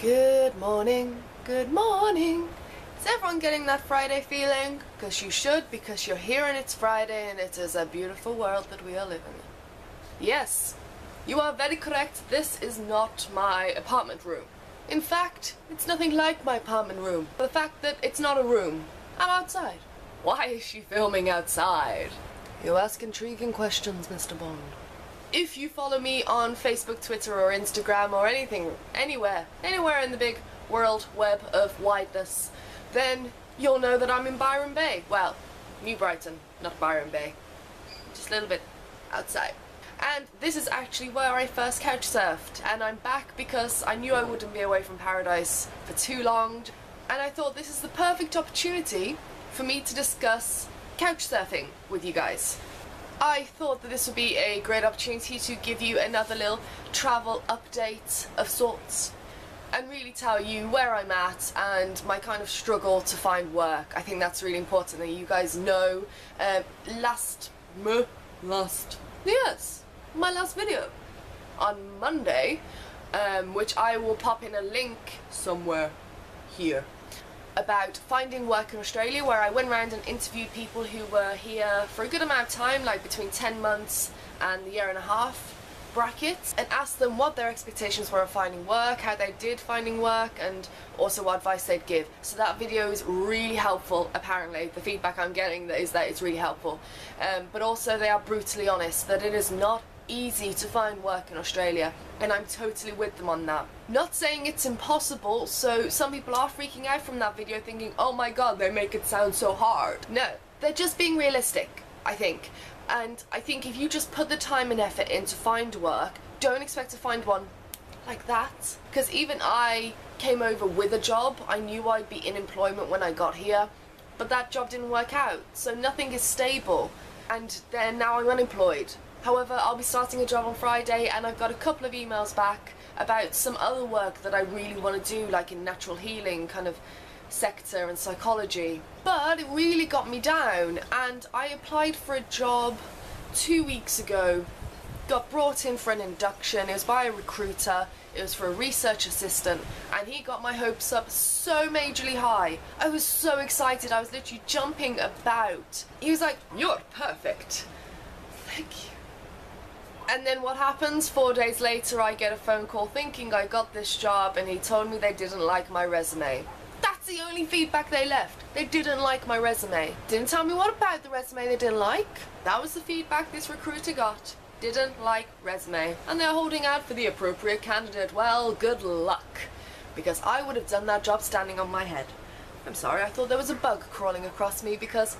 Good morning, good morning. Is everyone getting that Friday feeling? Because you should, because you're here and it's Friday and it is a beautiful world that we are living in. Yes, you are very correct. This is not my apartment room. In fact, it's nothing like my apartment room. The fact that it's not a room. I'm outside. Why is she filming outside? You ask intriguing questions, Mr. Bond. If you follow me on Facebook, Twitter or Instagram or anything, anywhere in the big world web of wideness, then you'll know that I'm in Byron Bay. Well, New Brighton, not Byron Bay. Just a little bit outside. And this is actually where I first couch surfed, and I'm back because I knew I wouldn't be away from paradise for too long, and I thought this is the perfect opportunity for me to discuss couch surfing with you guys. I thought that this would be a great opportunity to give you another little travel update of sorts and really tell you where I'm at and my kind of struggle to find work. I think that's really important that you guys know. My last video on Monday, which I will pop in a link somewhere here, about finding work in Australia, where I went around and interviewed people who were here for a good amount of time, like between 10 months and a year and a half brackets, and asked them what their expectations were of finding work, how they did finding work, and also what advice they'd give. So that video is really helpful. Apparently the feedback I'm getting is that it's really helpful, but also they are brutally honest that it is not easy to find work in Australia, and I'm totally with them on that. Not saying it's impossible, so some people are freaking out from that video thinking, oh my god, they make it sound so hard. No, they're just being realistic, I think. And I think if you just put the time and effort in to find work, don't expect to find one like that. Because even I came over with a job. I knew I'd be in employment when I got here, but that job didn't work out, so nothing is stable, and then now I'm unemployed. However, I'll be starting a job on Friday, and I've got a couple of emails back about some other work that I really want to do, like in natural healing kind of sector and psychology. But it really got me down, and I applied for a job 2 weeks ago, got brought in for an induction. It was by a recruiter, it was for a research assistant, and he got my hopes up so majorly high. I was so excited, I was literally jumping about. He was like, "You're perfect." Thank you. And then what happens? 4 days later I get a phone call thinking I got this job, and he told me they didn't like my resume. That's the only feedback they left. They didn't like my resume. Didn't tell me what about the resume they didn't like. That was the feedback this recruiter got. Didn't like resume. And they're holding out for the appropriate candidate. Well, good luck. Because I would have done that job standing on my head. I'm sorry, I thought there was a bug crawling across me because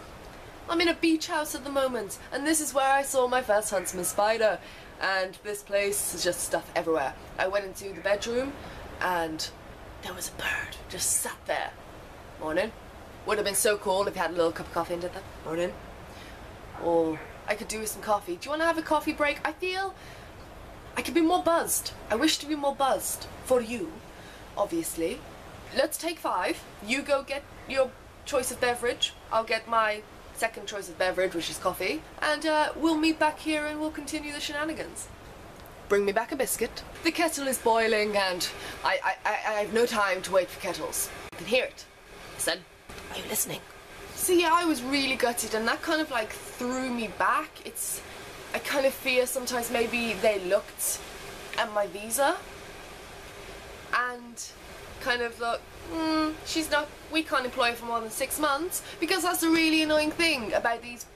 I'm in a beach house at the moment, and this is where I saw my first huntsman spider, and this place is just stuff everywhere. I went into the bedroom and there was a bird just sat there. Morning. Would have been so cool if you had a little cup of coffee into that. Morning. Or I could do with some coffee. Do you want to have a coffee break? I feel I could be more buzzed. I wish to be more buzzed. For you, obviously. Let's take 5. You go get your choice of beverage. I'll get my second choice of beverage, which is coffee, and we'll meet back here and we'll continue the shenanigans. Bring me back a biscuit. The kettle is boiling, and I have no time to wait for kettles. I can hear it. Listen, are you listening? So yeah, I was really gutted, and that kind of like threw me back. I kind of fear sometimes maybe they looked at my visa and kind of look, we can't employ her for more than 6 months, because that's a really annoying thing about these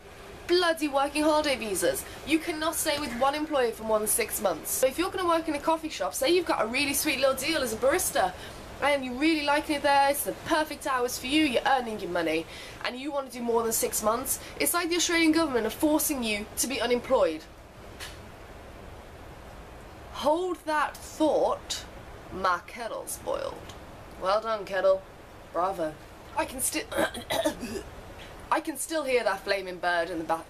bloody working holiday visas. You cannot stay with one employer for more than 6 months. So if you're going to work in a coffee shop, say you've got a really sweet little deal as a barista, and you really like it there, it's the perfect hours for you, you're earning your money, and you want to do more than 6 months, it's like the Australian government are forcing you to be unemployed. Hold that thought. My kettle's boiled. Well done, kettle. Bravo. I can still hear that flaming bird in the back.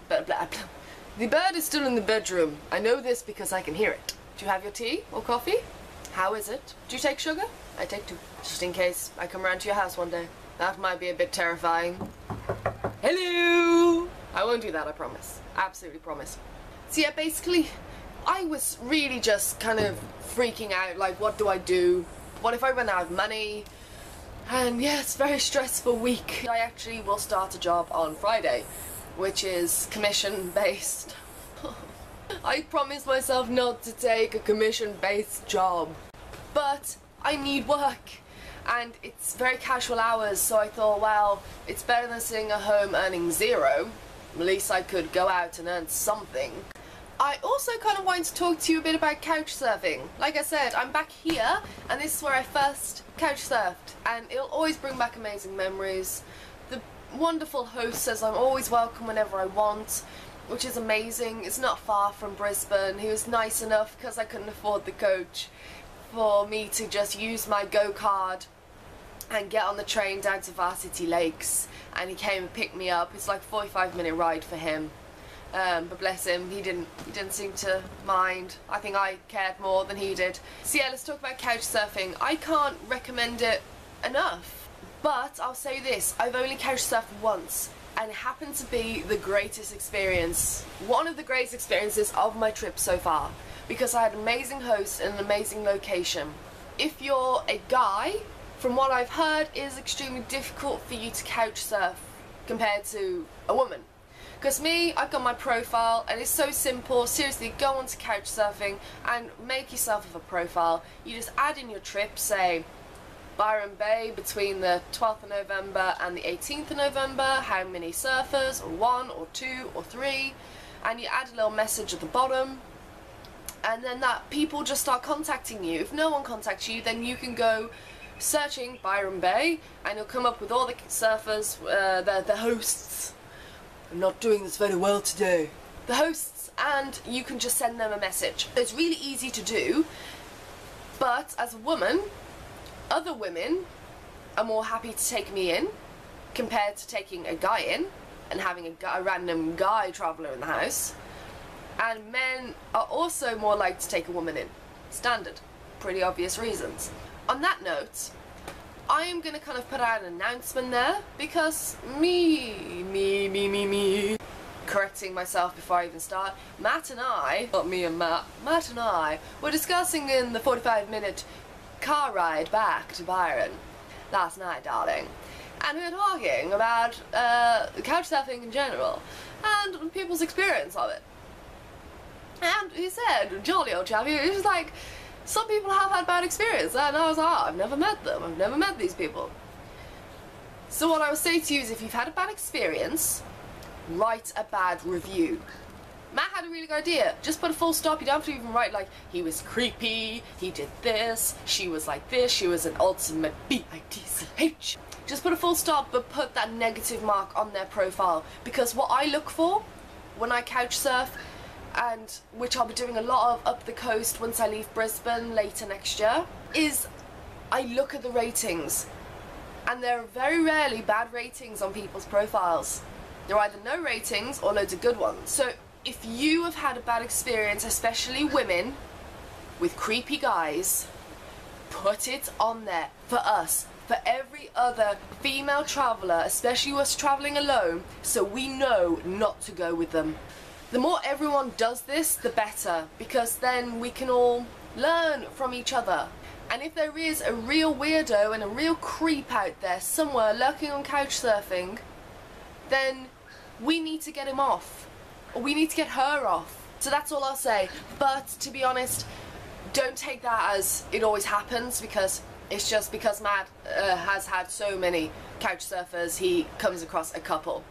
The bird is still in the bedroom. I know this because I can hear it. Do you have your tea or coffee? How is it? Do you take sugar? I take 2. Just in case I come round to your house one day. That might be a bit terrifying. Hello! I won't do that, I promise. Absolutely promise. So yeah, basically, I was really just kind of freaking out, like, what do I do? what if I run out of money? And yeah, it's a very stressful week. I actually will start a job on Friday, which is commission-based. I promised myself not to take a commission-based job, but I need work, and it's very casual hours, so I thought, well, it's better than sitting at home earning zero. At least I could go out and earn something. I also kind of wanted to talk to you a bit about couchsurfing. Like I said, I'm back here, and this is where I first couchsurfed, and it'll always bring back amazing memories. The wonderful host says I'm always welcome whenever I want, which is amazing. It's not far from Brisbane. He was nice enough, because I couldn't afford the coach, for me to just use my Go card and get on the train down to Varsity Lakes, and he came and picked me up. It's like a 45-minute ride for him. But bless him, he didn't seem to mind. I think I cared more than he did. So yeah, let's talk about couchsurfing. I can't recommend it enough, but I'll say this, I've only couchsurfed once, and it happened to be the greatest experience, one of the greatest experiences of my trip so far, because I had an amazing host and an amazing location. If you're a guy, from what I've heard, it is extremely difficult for you to couchsurf compared to a woman. Because me, I've got my profile, and it's so simple. Seriously, go on to Couchsurfing and make yourself a profile. You just add in your trip, say Byron Bay between the 12th of November and the 18th of November, how many surfers, or 1 or 2 or 3, and you add a little message at the bottom, and then that people just start contacting you. If no one contacts you, then you can go searching Byron Bay, and you'll come up with all the surfers, the hosts. I'm not doing this very well today. The hosts, and you can just send them a message. It's really easy to do, but as a woman, other women are more happy to take me in compared to taking a guy in and having a random guy traveller in the house. And men are also more likely to take a woman in. Standard. Pretty obvious reasons. On that note, I am going to kind of put out an announcement there, because correcting myself before I even start, Matt and I were discussing in the 45-minute car ride back to Byron last night, darling, and we were talking about couchsurfing in general and people's experience of it. And he said, jolly old chap, he was like, some people have had bad experience, and I was like, oh, I've never met them, I've never met these people. So what I would say to you is, if you've had a bad experience, write a bad review. Matt had a really good idea. Just put a full stop. You don't have to even write like, he was creepy, he did this, she was like this, she was an ultimate bitch. Just put a full stop, but put that negative mark on their profile. Because what I look for when I couch surf, and which I'll be doing a lot of up the coast once I leave Brisbane later next year, is I look at the ratings. And there are very rarely bad ratings on people's profiles. There are either no ratings or loads of good ones. So if you have had a bad experience, especially women, with creepy guys, put it on there for us, for every other female traveller, especially us travelling alone, so we know not to go with them. The more everyone does this, the better, because then we can all learn from each other. And if there is a real weirdo and a real creep out there somewhere lurking on couchsurfing, then we need to get him off. Or we need to get her off. So that's all I'll say. But to be honest, don't take that as it always happens, because it's just because Matt has had so many couch surfers, he comes across a couple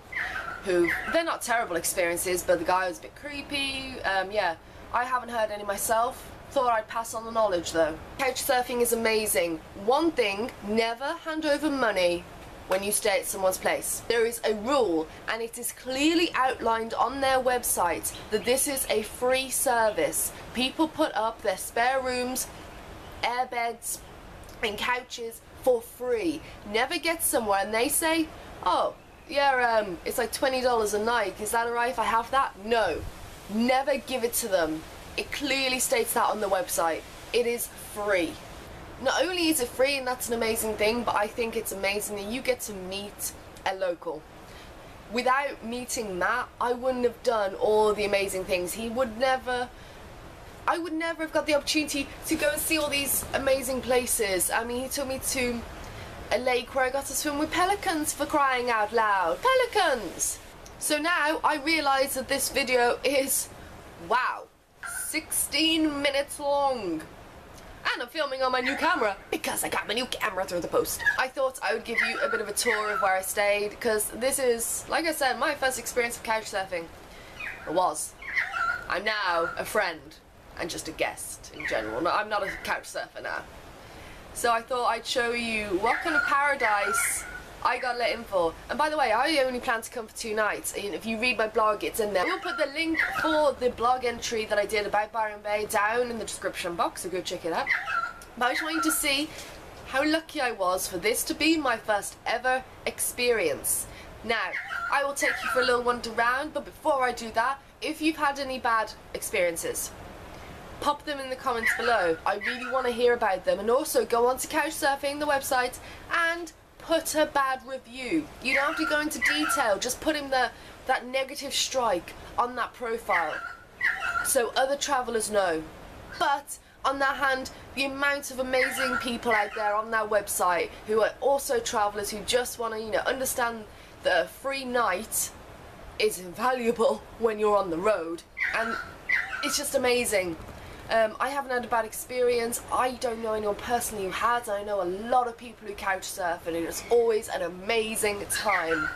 who, they're not terrible experiences, but the guy was a bit creepy. Yeah, I haven't heard any myself. Thought I'd pass on the knowledge though. Couch surfing is amazing. One thing, never hand over money when you stay at someone's place. There is a rule, and it is clearly outlined on their website that this is a free service. People put up their spare rooms, air beds and couches for free. Never get somewhere and they say, oh yeah, it's like $20 a night, is that alright if I have that? No, never give it to them. It clearly states that on the website. It is free. Not only is it free, and that's an amazing thing, but I think it's amazing that you get to meet a local. Without meeting Matt, I wouldn't have done all the amazing things. He would never I would never have got the opportunity to go and see all these amazing places. I mean, he took me to a lake where I got to swim with pelicans, for crying out loud. Pelicans! So now I realise that this video is, wow, 16 minutes long. And I'm filming on my new camera because I got my new camera through the post. I thought I would give you a bit of a tour of where I stayed, because this is, like I said, my first experience of couchsurfing. It was. I'm now a friend and just a guest in general. No, I'm not a couchsurfer now. So I thought I'd show you what kind of paradise I got let in for. And by the way, I only plan to come for 2 nights. And if you read my blog, it's in there. We'll put the link for the blog entry that I did about Byron Bay down in the description box, so go check it out. But I just want you to see how lucky I was for this to be my first ever experience. Now, I will take you for a little wander around, but before I do that, if you've had any bad experiences, pop them in the comments below. I really want to hear about them. And also go on to Couchsurfing, the website, and put a bad review. You don't have to go into detail, just put in that negative strike on that profile so other travellers know. But on that hand, the amount of amazing people out there on that website who are also travellers who just want to, you know, understand that a free night is invaluable when you're on the road, and it's just amazing. I haven't had a bad experience. I don't know anyone personally who has. I know a lot of people who couch surf, and it's always an amazing time.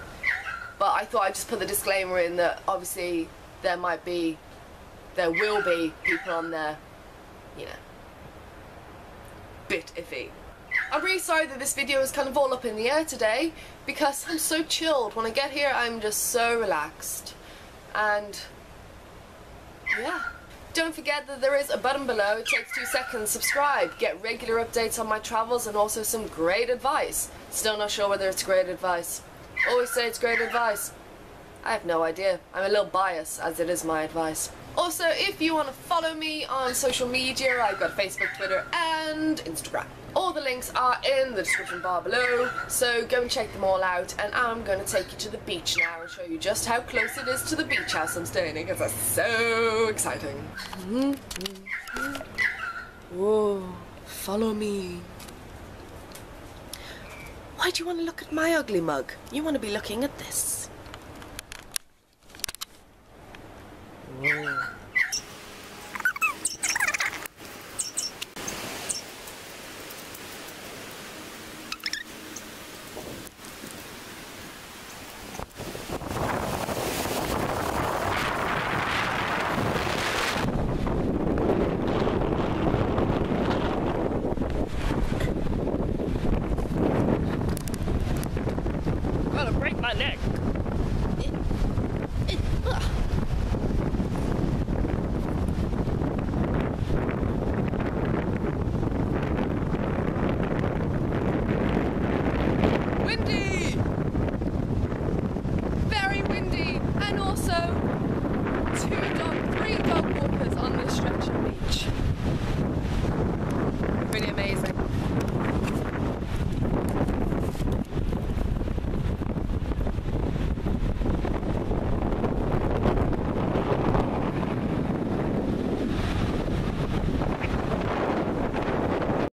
But I thought I'd just put the disclaimer in that obviously there will be people on there, you know, bit iffy. I'm really sorry that this video is kind of all up in the air today, because I'm so chilled. When I get here, I'm just so relaxed. And yeah. Don't forget that there is a button below. It takes 2 seconds. Subscribe. Get regular updates on my travels and also some great advice. Still not sure whether it's great advice. Always say it's great advice. I have no idea. I'm a little biased, as it is my advice. Also, if you want to follow me on social media, I've got Facebook, Twitter and Instagram. All the links are in the description bar below, so go and check them all out. And I'm going to take you to the beach now and show you just how close it is to the beach house I'm staying in, because that's so exciting. Whoa, follow me. Why do you want to look at my ugly mug? You want to be looking at this. Whoa. Gonna break my neck. Windy! Very windy, and also